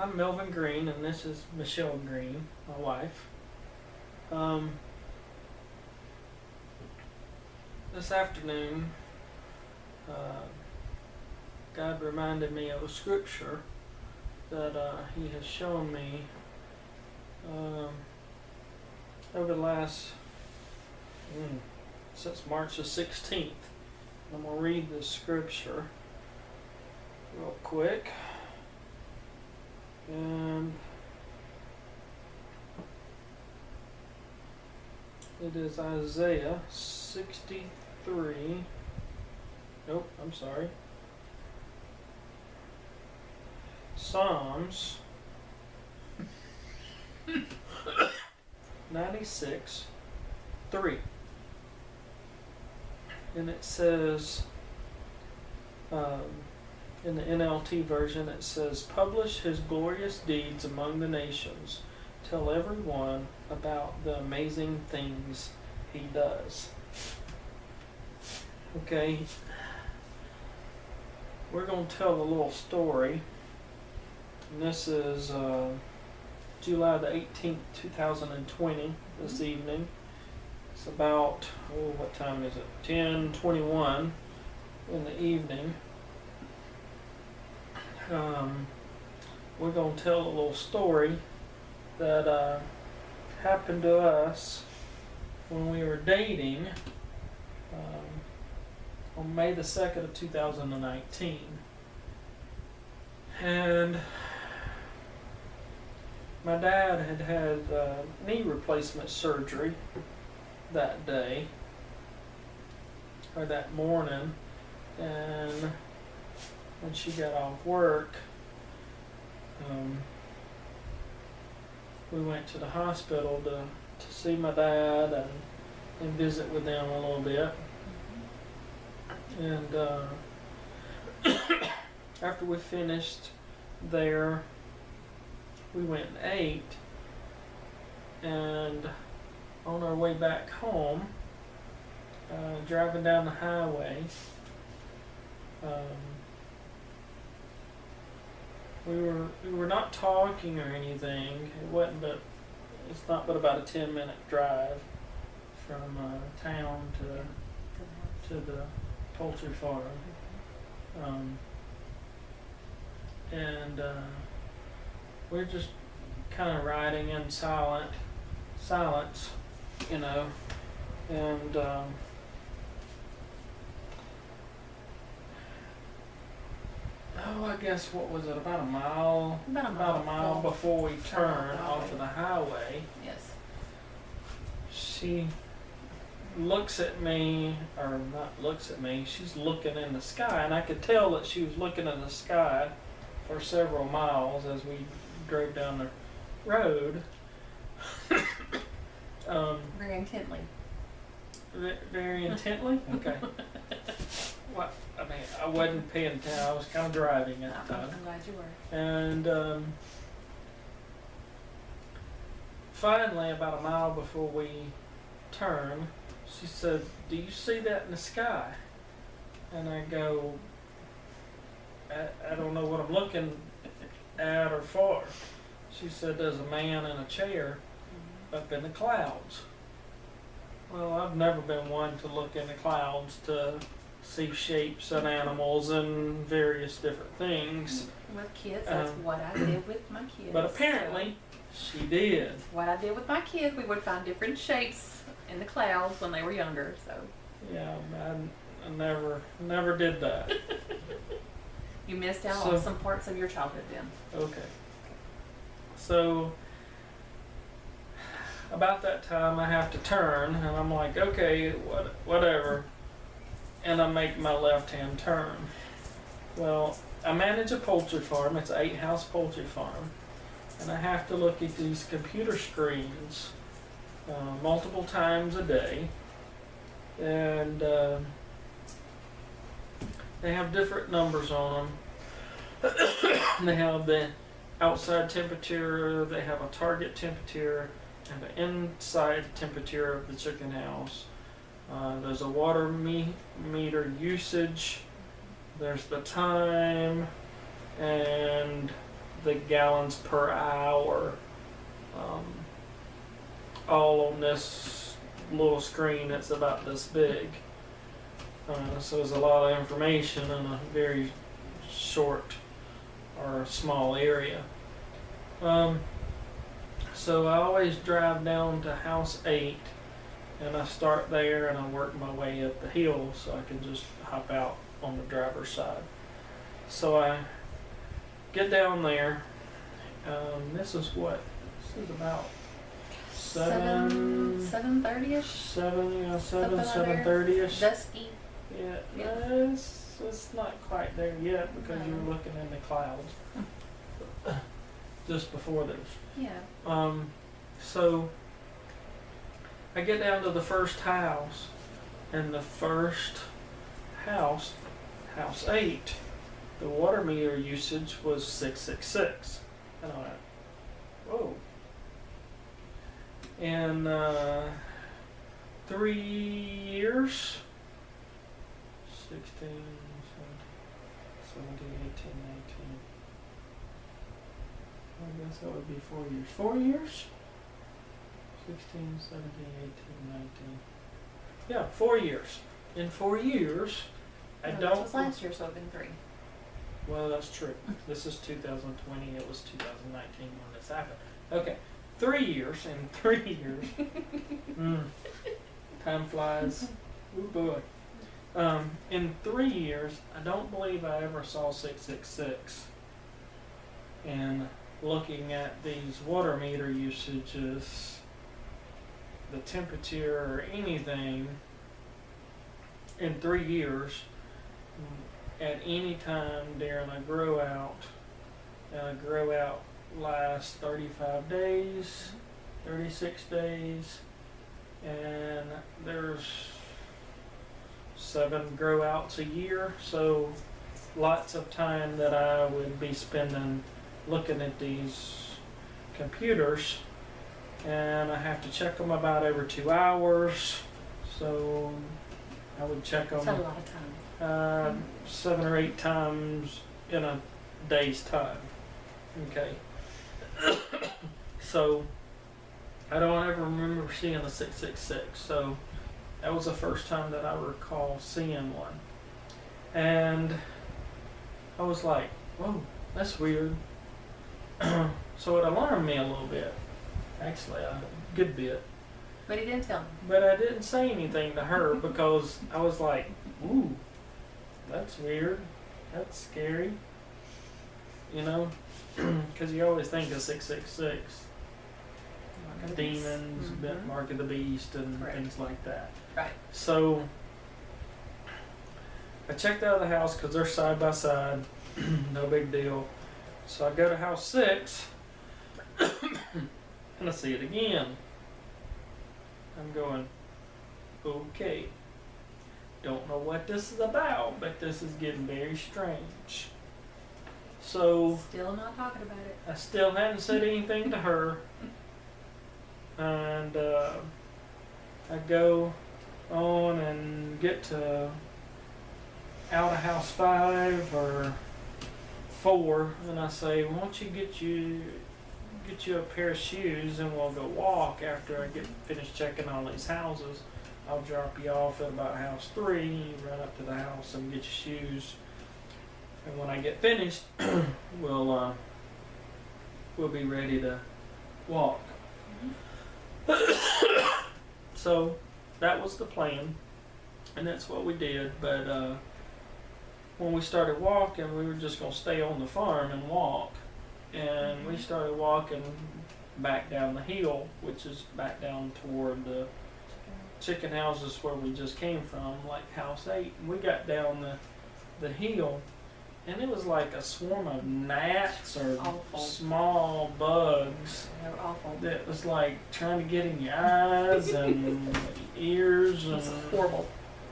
I'm Melvin Green, and this is Michelle Green, my wife. This afternoon, God reminded me of a scripture that He has shown me over the last since March the 16th. I'm going to read this scripture real quick. And it is Isaiah 63. Nope, I'm sorry. Psalms 96:3. And it says, in the NLT version, it says, "Publish His glorious deeds among the nations. Tell everyone about the amazing things He does." Okay, we're going to tell a little story. And this is July the 18th, 2020, this evening. It's about, what time is it? 10:21 in the evening. We're going to tell a little story that happened to us when we were dating on May the 2nd of 2019. And my dad had knee replacement surgery that day, or that morning, and when she got off work, we went to the hospital to see my dad and visit with them a little bit. And after we finished there, we went and ate, and on our way back home, driving down the highway, we were not talking or anything. It's not but about a 10-minute drive from town to the poultry farm, and we're just kind of riding in silence, and I guess, what was it, about a mile before we turned off of the highway. Yes. She looks at me, or not looks at me, she's looking in the sky, and I could tell that she was looking in the sky for several miles as we drove down the road. Very intently. Very intently? Okay. Well, I mean, I wasn't paying attention. I was kind of driving at the time. I'm glad you were. And finally, about a mile before we turned, she said, "Do you see that in the sky?" And I go, I don't know what I'm looking at or for. She said, "There's a man in a chair up in the clouds." Well, I've never been one to look in the clouds to see shapes and animals and various different things. With kids, that's what I did with my kids. But apparently, she did. That's what I did with my kids. We would find different shapes in the clouds when they were younger. So. Yeah, I never did that. You missed out on some parts of your childhood then. Okay. So about that time, I have to turn, and I'm like, okay, whatever. And I make my left-hand turn. Well, I manage a poultry farm. It's an 8-house poultry farm. And I have to look at these computer screens multiple times a day. And they have different numbers on them. They have the outside temperature, they have a target temperature, and the inside temperature of the chicken house. There's a water meter usage, there's the time, and the gallons per hour, all on this little screen that's about this big. So there's a lot of information in a very short or small area. So I always drive down to house 8, and I start there and I work my way up the hill so I can just hop out on the driver's side. So I get down there. This is about 7:30ish. 7:30ish. Dusky. Yeah, Yeah. it's not quite there yet because No. you're looking in the clouds just before this. Yeah. So I get down to the first house, and the first house, house 8, the water meter usage was 666. And I went, whoa. In 3 years, 16, 17, 18, 19. I guess that would be 4 years. 4 years? 16, 17, 18, 19. Yeah, 4 years. In 4 years, I No, don't. This was last year, so it'd been 3. Well, that's true. This is 2020. It was 2019 when this happened. Okay, 3 years. In 3 years. Time flies. Oh boy. In 3 years, I don't believe I ever saw 666. And looking at these water meter usages, the temperature or anything in 3 years, at any time during a grow out, and a grow out lasts 35 days, 36 days, and there's 7 grow outs a year, so lots of time that I would be spending looking at these computers, and I have to check them about every 2 hours, so I would check them That's a lot of time. 7 or 8 times in a day's time. Okay. So I don't ever remember seeing a 666, so that was the first time that I recall seeing one. And I was like, whoa, that's weird. So it alarmed me a little bit. Actually, a good bit. But he didn't tell me. But I didn't say anything to her because I was like, ooh, that's weird. That's scary. You know? Because you always think of 666. Mark of the Beast. Demons, Mhm. Mark of the Beast, and Correct. things like that. Right. So I checked out of the house because they're side by side. No big deal. So I go to house 6 and I see it again. I'm going, okay. Don't know what this is about, but this is getting very strange. So Still not talking about it. I still hadn't said anything to her. And I go on and get to out of house 5 or 4, and I say, why don't you get you a pair of shoes and we'll go walk after I get finished checking all these houses. I'll drop you off at about house 3, you run up to the house and get your shoes. And when I get finished, we'll be ready to walk. So that was the plan, and that's what we did. But when we started walking, we were just going to stay on the farm and walk. And we started walking back down the hill, which is back down toward the chicken houses where we just came from, like house 8. And we got down the hill, and it was like a swarm of gnats or Awful. small bugs They were awful. that was like trying to get in your eyes and ears, It and was horrible.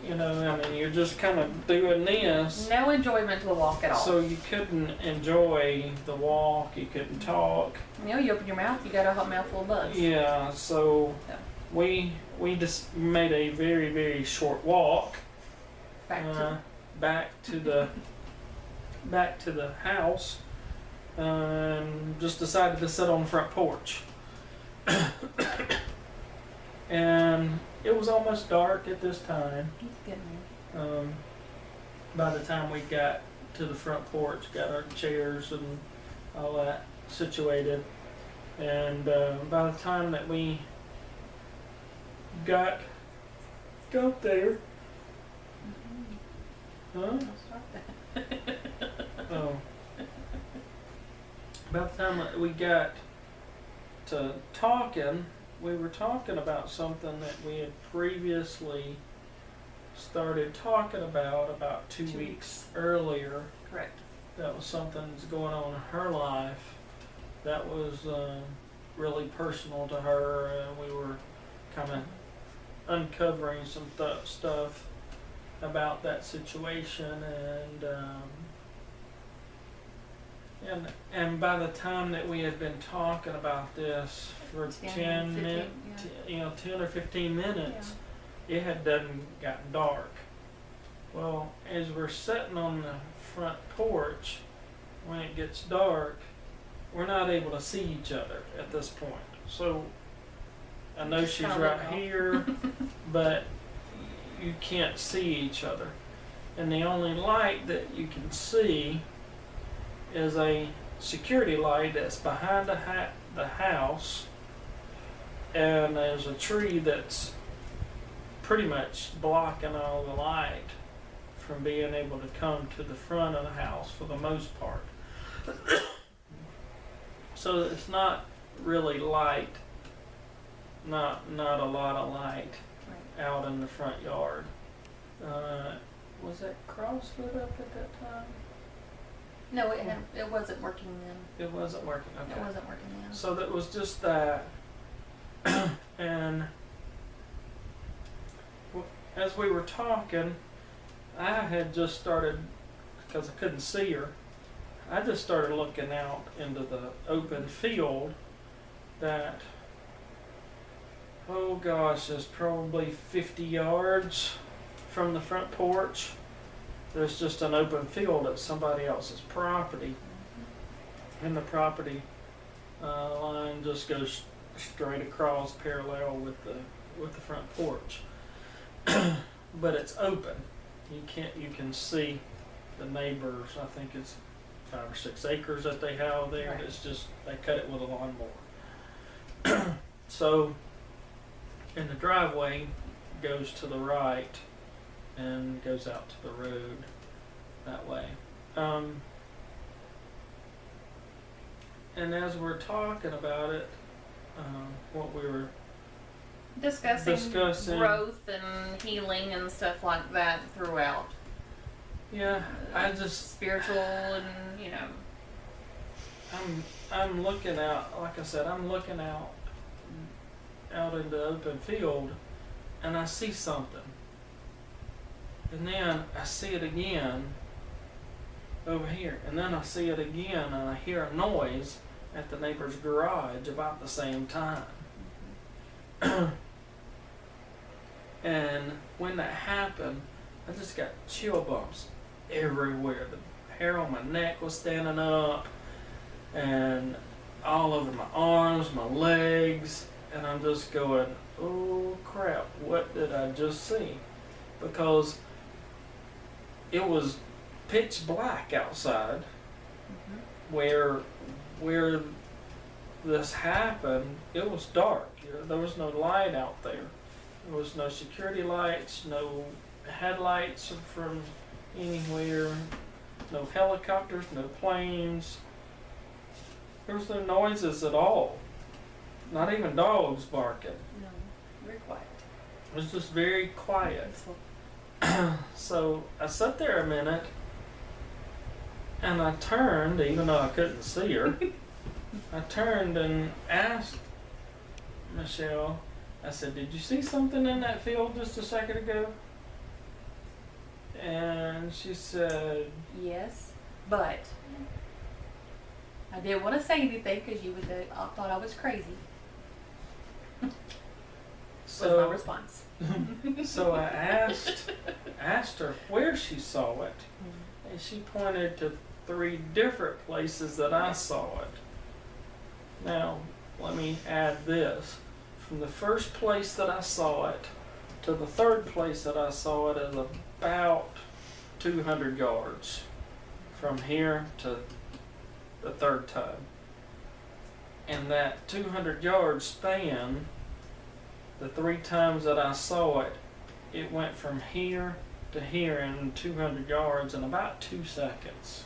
you know, I mean, you're just kind of doing this. No enjoyment to the walk at all. So you couldn't enjoy the walk, you couldn't talk. You know, you open your mouth, you got a hot mouthful of bugs. Yeah, so Yeah. we just made a very, very short walk Back to back to the house, and just decided to sit on the front porch. And it was almost dark at this time. He's getting there. By the time we got to the front porch, got our chairs and all that situated, and by the time that we got there, huh? I'll start that. Oh. By the time that we got to talking, we were talking about something that we had previously started talking about 2 weeks earlier. Correct. That was something that's going on in her life that was really personal to her, and we were kind of uncovering some stuff about that situation, and by the time that we had been talking about this for 10 minutes, 10 or 15 minutes, it had gotten dark. Well, as we're sitting on the front porch, when it gets dark, we're not able to see each other at this point. So I know she's right here, but you can't see each other. And the only light that you can see is a security light that's behind the house, and there's a tree that's pretty much blocking all the light from being able to come to the front of the house for the most part. So it's not really light, not a lot of light out in the front yard. Was that crossfoot up at that time? No, it wasn't working then. It wasn't working. Okay. It wasn't working then. So that was just that, and as we were talking, I had just started, because I couldn't see her, I just started looking out into the open field that, oh gosh, is probably 50 yards from the front porch. There's just an open field at somebody else's property, and the property line just goes straight across, parallel with the front porch. But it's open. You can see the neighbors. I think it's 5 or 6 acres that they have there. Right. It's just they cut it with a lawnmower. So, and the driveway goes to the right and goes out to the road that way. And as we're talking about it, what we were discussing growth and healing and stuff like that throughout. Yeah, I just spiritual and I'm looking out. Like I said, I'm looking out in the open field, and I see something, and then I see it again over here, and then I see it again, and I hear a noise at the neighbor's garage about the same time. And when that happened, I just got chill bumps everywhere. The hair on my neck was standing up, and all over my arms, my legs, and I'm just going, oh crap, what did I just see? Because it was pitch black outside. Where this happened, it was dark. There was no light out there. There was no security lights, no headlights from anywhere, no helicopters, no planes. There was no noises at all. Not even dogs barking. No, very quiet. It was just very quiet. So I sat there a minute, and I turned, even though I couldn't see her. I turned and asked Michelle, I said, did you see something in that field just a second ago? And she said, yes, but I didn't want to say anything because you would have thought I was crazy. so was my response. So I asked her where she saw it, and she pointed to 3 different places that I saw it. Now, let me add this. From the first place that I saw it to the third place that I saw it is about 200 yards from here to the third time. And that 200 yard span, the 3 times that I saw it, it went from here to here in 200 yards in about 2 seconds.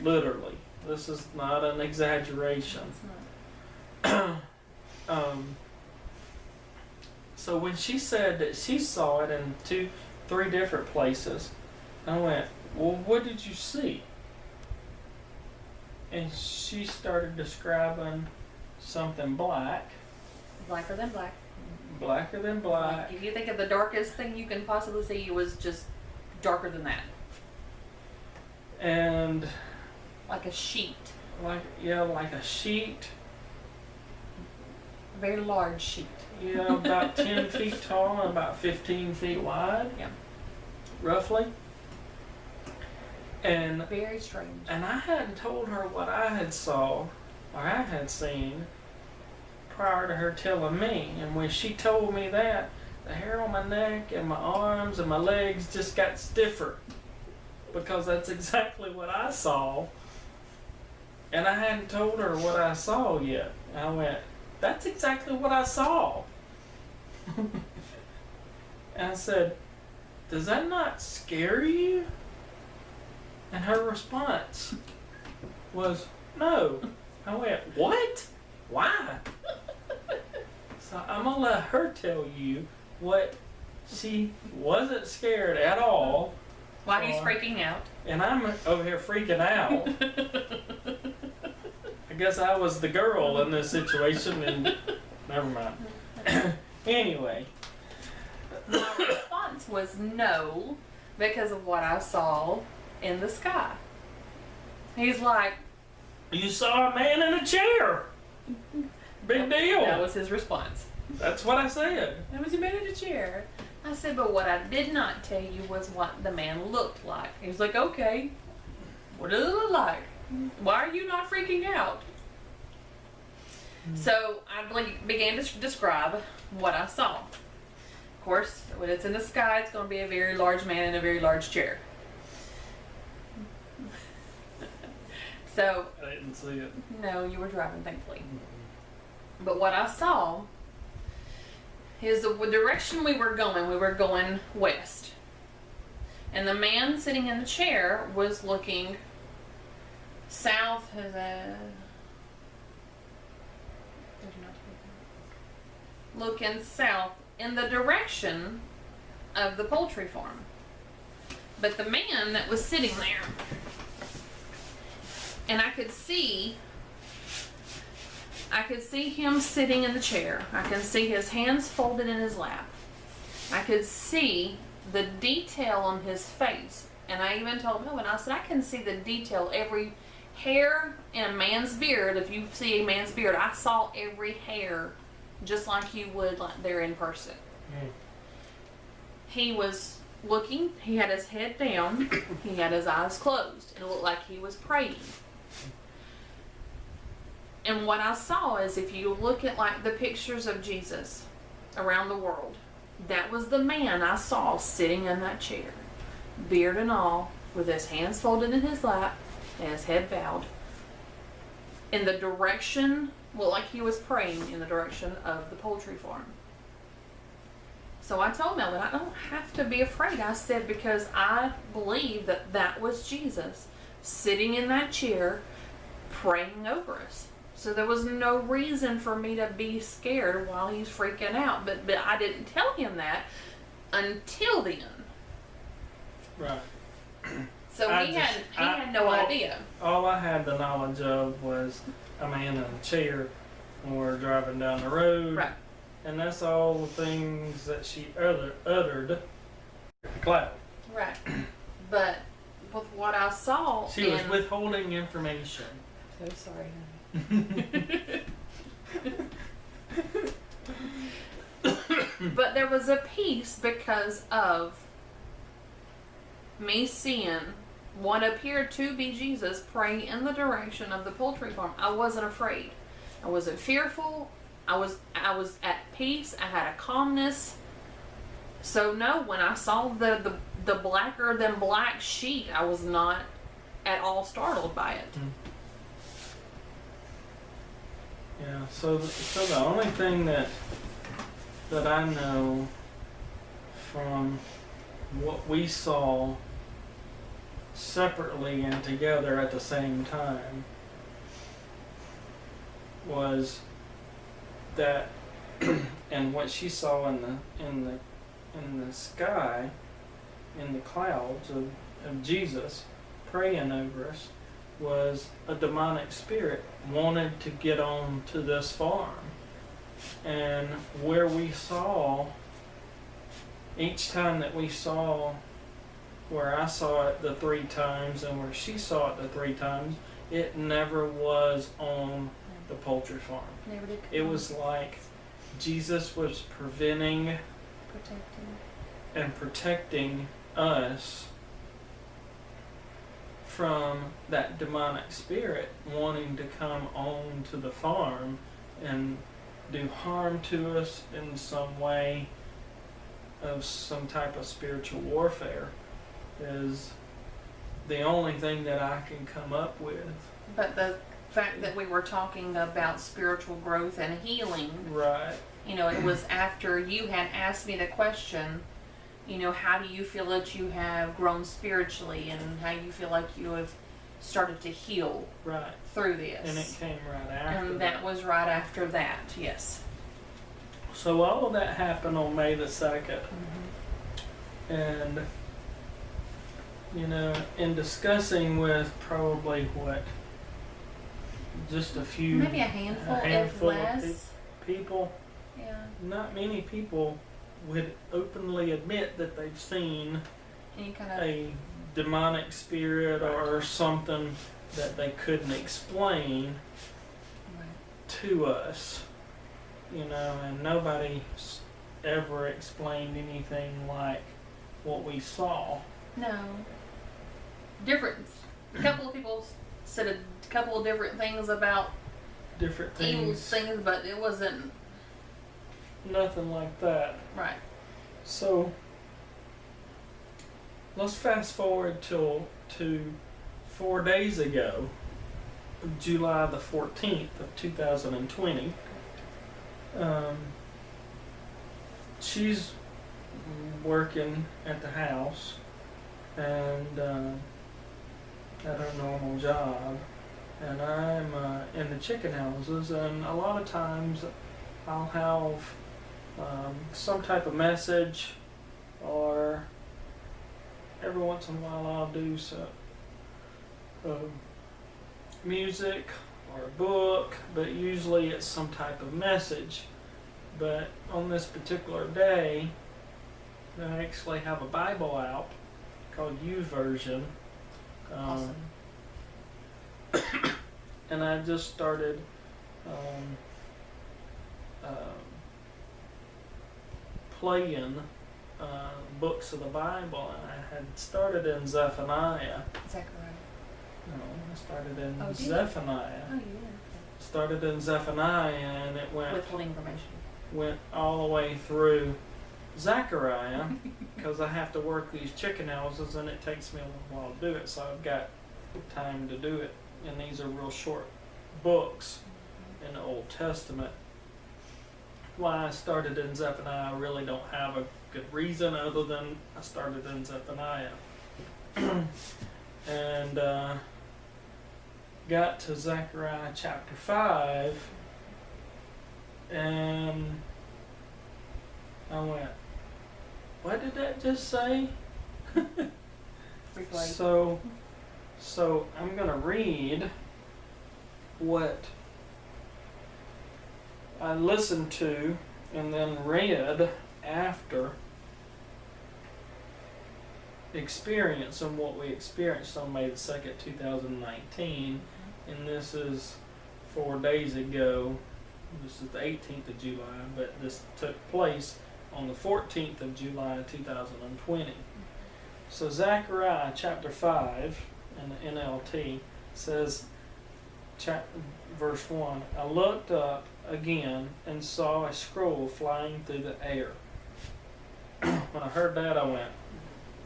Literally. This is not an exaggeration. So when she said that she saw it in 3 different places, I went, well, what did you see? And she started describing something black. Blacker than black. Blacker than black. Like, if you think of the darkest thing you can possibly see, it was just darker than that. And like a sheet. Like a sheet. A very large sheet. Yeah, about 10 feet tall and about 15 feet wide. Yeah. Roughly. And very strange. And I hadn't told her what I had saw or I had seen prior to her telling me. And when she told me that, the hair on my neck and my arms and my legs just got stiffer. Because that's exactly what I saw. And I hadn't told her what I saw yet. And I went, that's exactly what I saw. And I said, does that not scare you? And her response was, no. I went, what? Why? So I'm going to let her tell you what she wasn't scared at all. Why he's freaking out. And I'm over here freaking out. I guess I was the girl in this situation and never mind. Anyway. My response was no, because of what I saw in the sky. He's like, you saw a man in a chair. Big deal. That was his response. That's what I said. That was a man in a chair. I said, but what I did not tell you was what the man looked like. He was like, okay, what does it look like? Why are you not freaking out? So I began to describe what I saw. Of course, when it's in the sky, it's going to be a very large man in a very large chair. So I didn't see it. No, you were driving, thankfully. But what I saw is the direction we were going west. And the man sitting in the chair was looking south. Looking south in the direction of the poultry farm. But the man that was sitting there, and I could see him sitting in the chair. I can see his hands folded in his lap. I could see the detail on his face. And I even told him, and I said, I can see the detail, every hair in a man's beard. If you see a man's beard, I saw every hair just like you would like there in person. He was looking, he had his head down, he had his eyes closed. It looked like he was praying. And what I saw is, if you look at like the pictures of Jesus around the world, that was the man I saw sitting in that chair, beard and all, with his hands folded in his lap and his head bowed, in the direction, well, like he was praying in the direction of the poultry farm. So I told Melvin, I don't have to be afraid. I said, because I believe that that was Jesus sitting in that chair praying over us. So there was no reason for me to be scared while he's freaking out. But I didn't tell him that until then. Right. So he had no idea. All I had the knowledge of was a man in a chair when we were driving down the road. Right. And that's all the things that she uttered at the cloud. Right. But with what I saw, she was withholding information. So sorry, but there was a piece because of me seeing what appeared to be Jesus pray in the direction of the poultry farm. I wasn't afraid. I wasn't fearful. I was at peace. I had a calmness. So no, when I saw the blacker than black sheet, I was not at all startled by it. Yeah. So the only thing that I know from what we saw separately and together at the same time was that, and what she saw in the sky, in the clouds of Jesus praying over us, was a demonic spirit wanted to get on to this farm. And where we saw, each time that we saw, where I saw it the 3 times and where she saw it the 3 times, it never was on the poultry farm. Never did. It was like Jesus was preventing and protecting us from that demonic spirit wanting to come on to the farm and do harm to us in some way of some type of spiritual warfare is the only thing that I can come up with. But the fact that we were talking about spiritual growth and healing, right? You know, it was after you had asked me the question, you know, how do you feel that you have grown spiritually and how you feel like you have started to heal right through this. And it came right after and that was right after that, yes. So all of that happened on May the 2nd. And, you know, in discussing with probably what, just a few, maybe a handful if less. Of people, yeah. Not many people would openly admit that they've seen Any kind of a demonic spirit or something that they couldn't explain to us, you know, and nobody ever explained anything like what we saw. No. Different. A couple of people said a couple of different things about Different evil things. things, but it wasn't Nothing like that. right. So let's fast forward to 4 days ago, July the 14th of 2020. She's working at the house and at her normal job, and I'm in the chicken houses, and a lot of times I'll have some type of message, or every once in a while I'll do some music or a book, but usually it's some type of message. But on this particular day, I actually have a Bible out called YouVersion. Awesome. And I just started playing books of the Bible, and I had started in Zephaniah. Zechariah. No, I started in Oh, did you? Zephaniah. Oh, yeah. Started in Zephaniah, and it Withholding information. went all the way through Zechariah, because I have to work these chicken houses, and it takes me a little while to do it, so I've got time to do it. And these are real short books in the Old Testament. Why I started in Zephaniah, I really don't have a good reason other than I started in Zephaniah. And got to Zechariah chapter 5, and I went, what did that just say? Replay. So I'm going to read what I listened to and then read after experience and what we experienced on May the 2nd, 2019. And this is 4 days ago. This is the 18th of July, but this took place on the 14th of July, 2020. So Zechariah chapter 5 in the NLT says, verse 1, I looked up again and saw a scroll flying through the air. When I heard that, I went,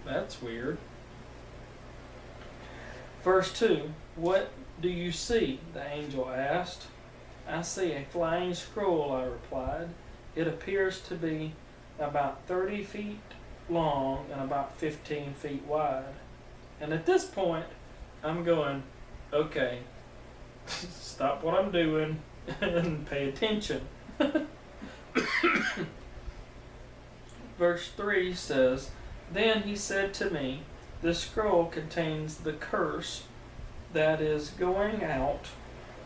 that's weird. Verse 2, what do you see? The angel asked. I see a flying scroll, I replied. It appears to be about 30 feet long and about 15 feet wide. And at this point, I'm going, okay, stop what I'm doing and pay attention. Verse 3 says, then he said to me, this scroll contains the curse that is going out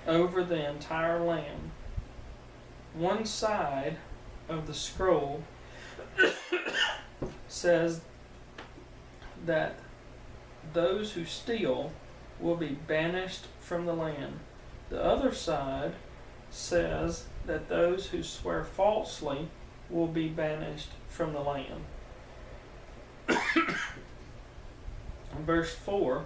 over the entire land. One side of the scroll says that those who steal will be banished from the land. The other side says that those who swear falsely will be banished from the land. Verse 4,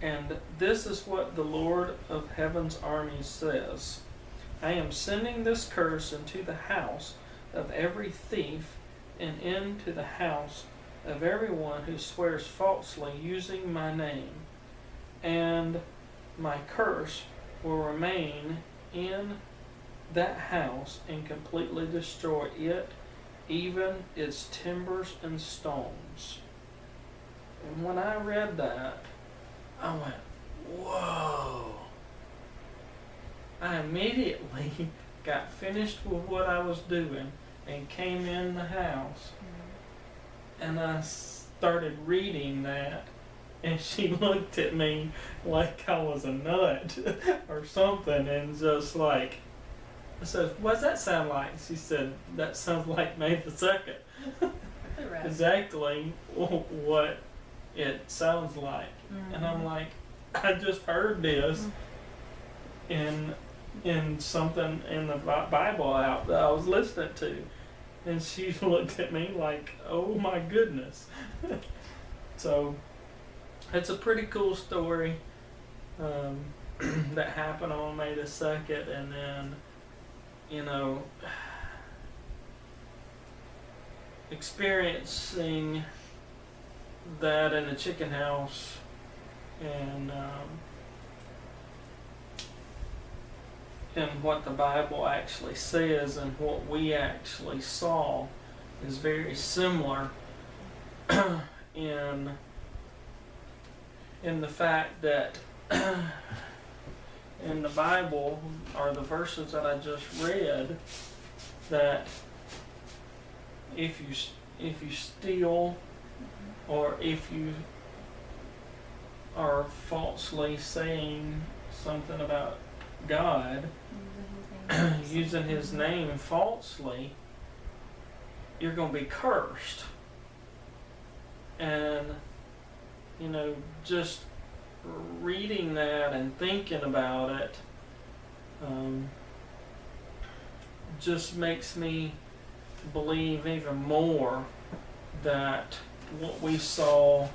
and this is what the Lord of Heaven's armies says. I am sending this curse into the house of every thief and into the house of everyone who swears falsely using my name. And my curse will remain in that house and completely destroy it, even its timbers and stones. And when I read that, I went, whoa. I immediately got finished with what I was doing and came in the house. And I started reading that, and she looked at me like I was a nut or something, and just like, I said, what's that sound like? She said, that sounds like May the 2nd. Exactly what it sounds like. Mm-hmm. And I'm like, I just heard this in something in the Bible out that I was listening to. And she looked at me like, oh my goodness. So, it's a pretty cool story that happened on May the 2nd. And then, you know, experiencing that in the chicken house and what the Bible actually says and what we actually saw is very similar in the fact that in the Bible, or the verses that I just read, that if you steal or if you are falsely saying something about God, using his name falsely, you're going to be cursed. And, you know, just reading that and thinking about it just makes me believe even more that what we saw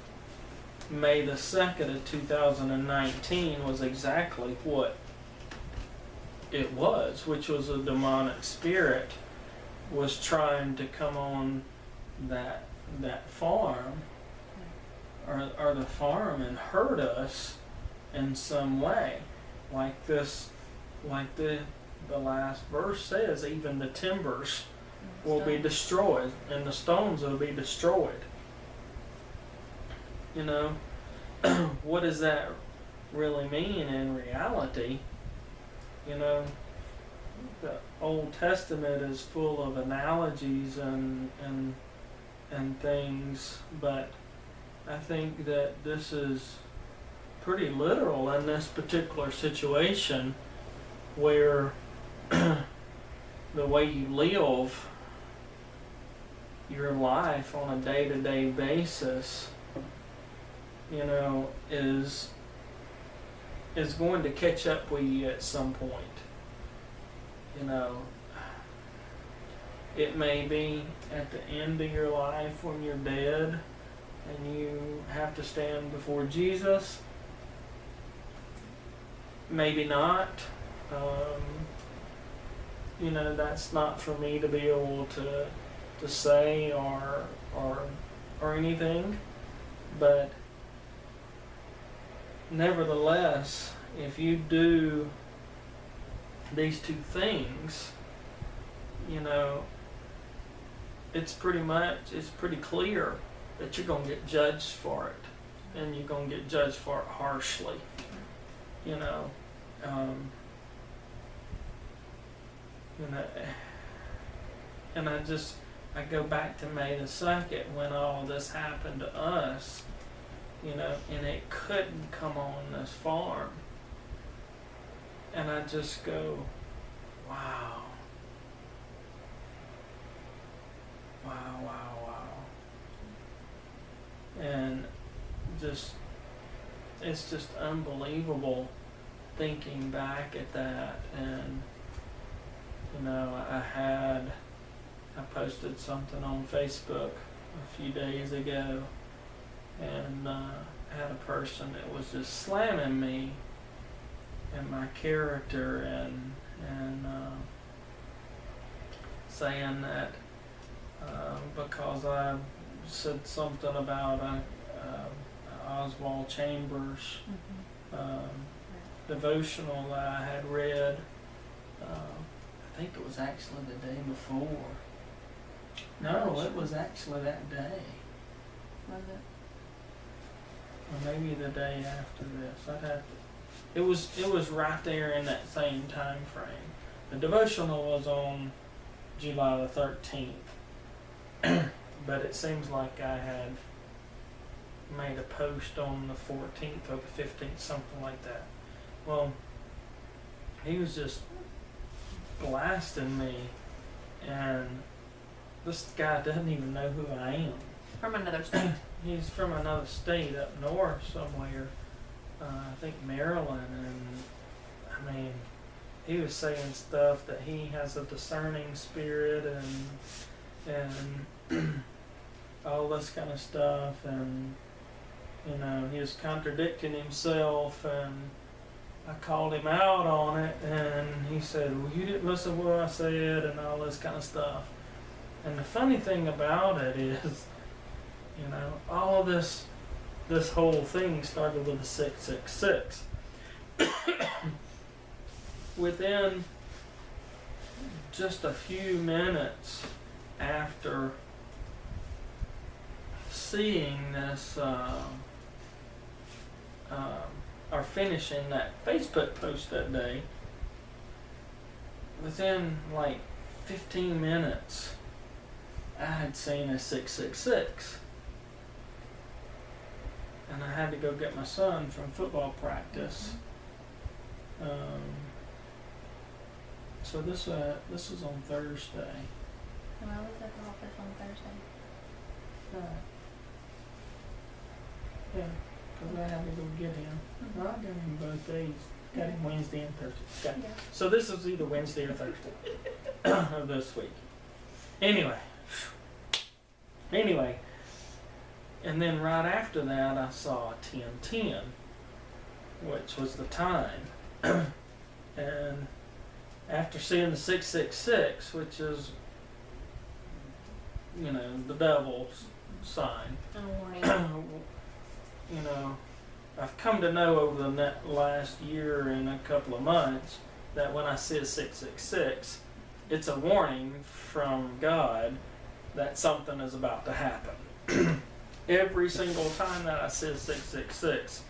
May the 2nd of 2019 was exactly what it was, which was a demonic spirit was trying to come on that farm or the farm and hurt us in some way, like the last verse says, even the timbers will be destroyed and the stones will be destroyed. You know, what does that really mean in reality? You know, the Old Testament is full of analogies and things, but I think that this is pretty literal in this particular situation, where the way you live your life on a day-to-day basis, you know, is going to catch up with you at some point. You know, it may be at the end of your life when you're dead, and you have to stand before Jesus. Maybe not. You know, that's not for me to be able to say or anything. But nevertheless, if you do these two things, you know, it's pretty clear that you're going to get judged for it, and you're going to get judged for it harshly, you know. And I go back to May the 2nd when all this happened to us, you know, and it couldn't come on this farm. And I just go, wow. Wow, wow, wow. And it's just unbelievable thinking back at that. And, you know, I posted something on Facebook a few days ago, and had a person that was just slamming me and my character, and saying that because I said something about Oswald Chambers devotional that I had read. I think it was actually the day before. No, it was actually that day. Was it? Or maybe the day after this. I'd have to. It was right there in that same time frame. The devotional was on July the 13th, but it seems like I had made a post on the 14th or the 15th, something like that. Well, he was just blasting me, and this guy doesn't even know who I am. From another state. He's from another state up north somewhere, I think Maryland, and I mean, he was saying stuff that he has a discerning spirit and all this kind of stuff, and you know, he was contradicting himself, and I called him out on it, and he said, well, you didn't listen to what I said, and all this kind of stuff. And the funny thing about it is, you know, all this whole thing started with the 666. Within just a few minutes after seeing this, or finishing that Facebook post that day, within like 15 minutes, I had seen a 666. And I had to go get my son from football practice. So this was on Thursday. And I was at the office on Thursday. Yeah, because I had to go get him. Well, I got him both days. Got him Wednesday and Thursday. Okay. Yeah. So this was either Wednesday or Thursday of this week. Anyway, and then right after that I saw 10:10, which was the time. And after seeing the 666, which is, you know, the devil's sign, A warning. you know, I've come to know over the last year and a couple of months that when I see a 666, it's a warning from God that something is about to happen. Every single time that I see a 666,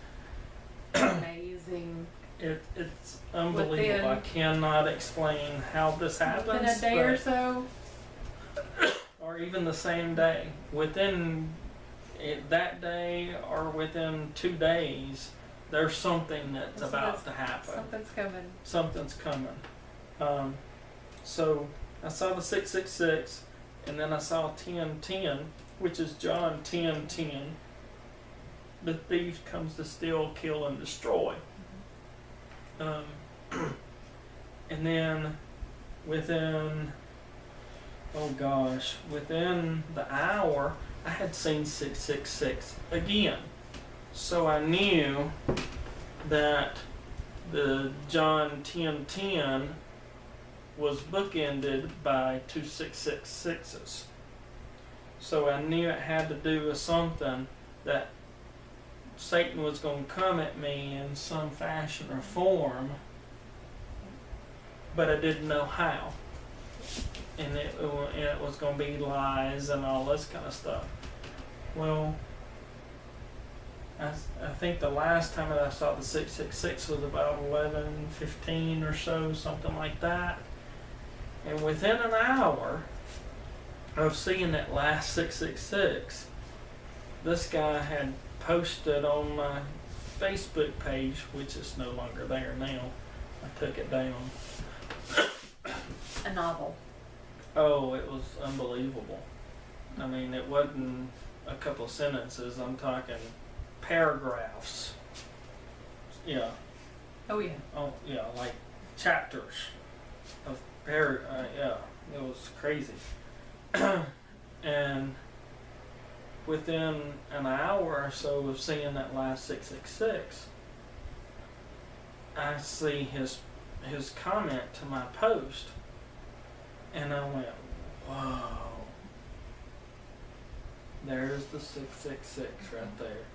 Amazing. it's unbelievable. Within- I cannot explain how this happens. Within a day or so. Or even the same day. Within that day or within 2 days, there's something that's So about to happen. Something's coming. Something's coming. So I saw the 666, and then I saw 10:10, which is John 10:10. The thief comes to steal, kill, and destroy. And then within oh gosh, within the hour, I had seen 666 again. So I knew that the John 10:10 was bookended by 2666s. So I knew it had to do with something, that Satan was going to come at me in some fashion or form, but I didn't know how. And it was going to be lies and all this kind of stuff. Well, I think the last time that I saw the 666 was about 11:15 or so, something like that. And within an hour of seeing that last 666, this guy had posted on my Facebook page, which is no longer there now. I took it down. A novel. Oh, it was unbelievable. I mean, it wasn't a couple of sentences. I'm talking paragraphs. Yeah. Oh yeah. Oh yeah, like chapters of yeah, it was crazy. And within an hour or so of seeing that last 666, I see his comment to my post, and I went, whoa. There's the 666 right there,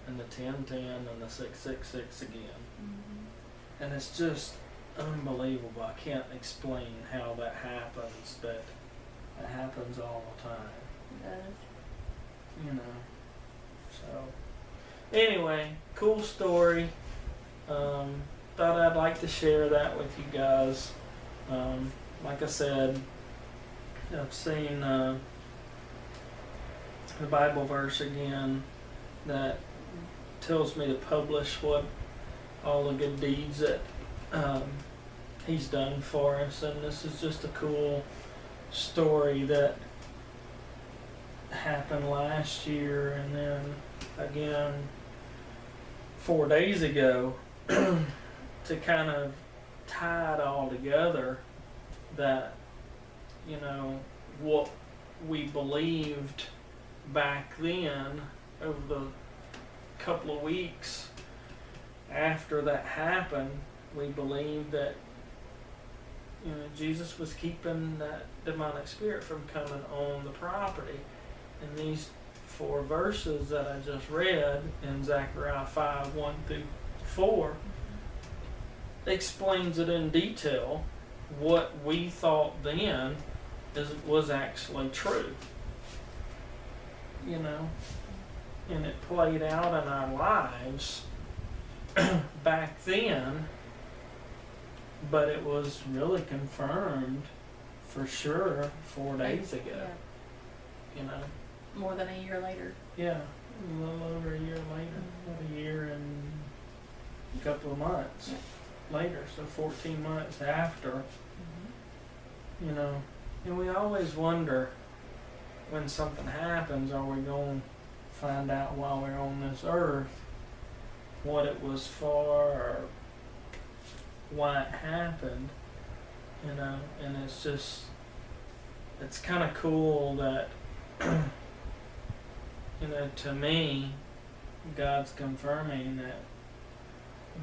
and the 10:10 and the 666 again. Mm-hmm. And it's just unbelievable. I can't explain how that happens, but it happens all the time. It does. You know. So, anyway, cool story. Thought I'd like to share that with you guys. Like I said, I've seen the Bible verse again that tells me to publish what all the good deeds that he's done for us, and this is just a cool story that happened last year, and then again 4 days ago, to kind of tie it all together, that, you know, what we believed back then over the couple of weeks after that happened, we believed that, you know, Jesus was keeping that demonic spirit from coming on the property. And these 4 verses that I just read in Zechariah 5:1-4 explains it in detail, what we thought then was actually true. You know, and it played out in our lives back then, but it was really confirmed for sure 4 days ago. Yeah. You know, More than a year later. yeah, a little over a year later, about a year and a couple of months later, so 14 months after. You know, and we always wonder, when something happens, are we going to find out while we're on this earth what it was for, or why it happened, you know? And it's just, it's kind of cool that, you know, to me, God's confirming that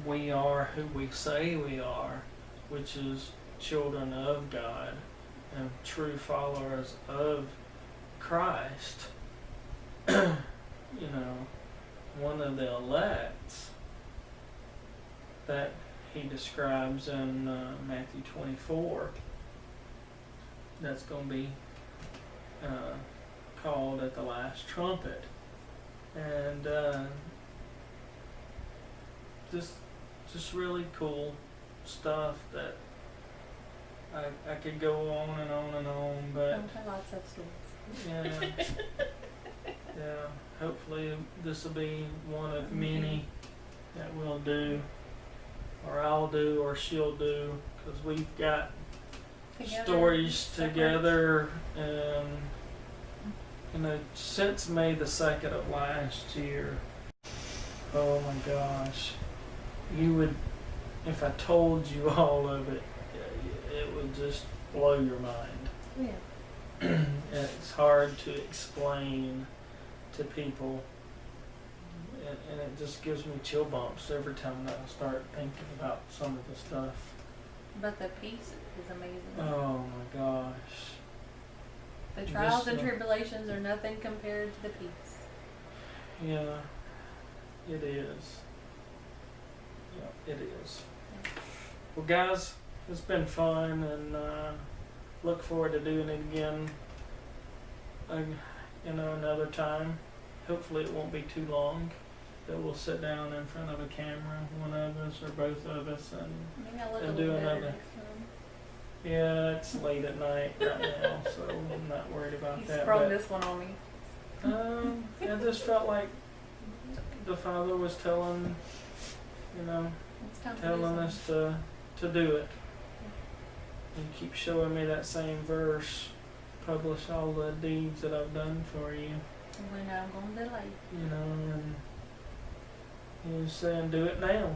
we are who we say we are, which is children of God and true followers of Christ. You know, one of the elects that he describes in Matthew 24, that's going to be called at the last trumpet. And just really cool stuff that I could go on and on and on, but Lots of stories. yeah, yeah. Hopefully this will be one of many that we'll do, or I'll do, or she'll do, because we've got stories together, and you know, since May the 2nd of last year. Oh my gosh, you would, if I told you all of it, it would just blow your mind. Yeah. it's hard to explain to people, and it just gives me chill bumps every time that I start thinking about some of the stuff. But the peace is amazing. Oh my gosh. The trials and tribulations are nothing compared to the peace. Yeah, it is. Yeah, it is. Well, guys, it's been fun, and look forward to doing it again. Another time. Hopefully, it won't be too long. That we'll sit down in front of a camera, one of us or both of us, and do another. Yeah, it's late at night right now, so I'm not worried about that. He sprung this one on me. I just felt like the Father was telling us to do it. He keeps showing me that same verse, publish all the deeds that I've done for you. When I'm going to delay. And he was saying, do it now.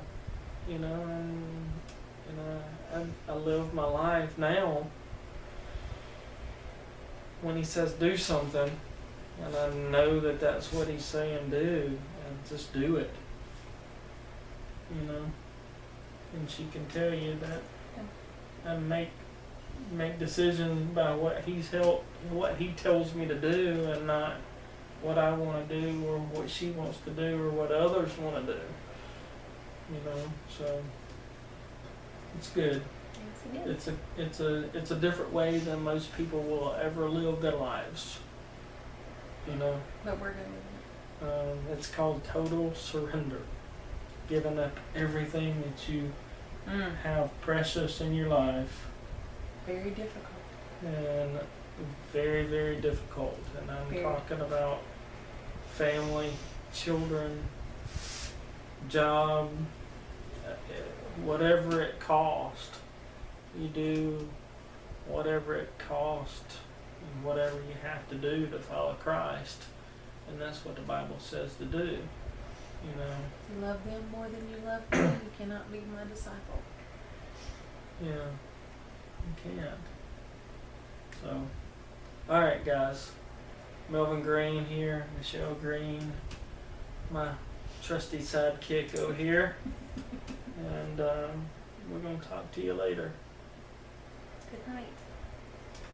I live my life now when he says do something, and I know that that's what he's saying do, and just do it. And she can tell you that I make decisions by what he tells me to do, and not what I want to do or what she wants to do or what others want to do. So it's good. Yes, It's a different way than most people will ever live their lives. But we're doing it. It's called total surrender. Giving up everything that you have precious in your life. Very difficult. And very, very difficult. And I'm talking about family, children, job, whatever it costs. You do whatever it costs and whatever you have to do to follow Christ. And that's what the Bible says to do. If you love them more than you love me, you cannot be my disciple. Yeah, you can't. So, alright guys. Melvin Green here, Michelle Green, my trusty sidekick over here. And we're going to talk to you later. Good night.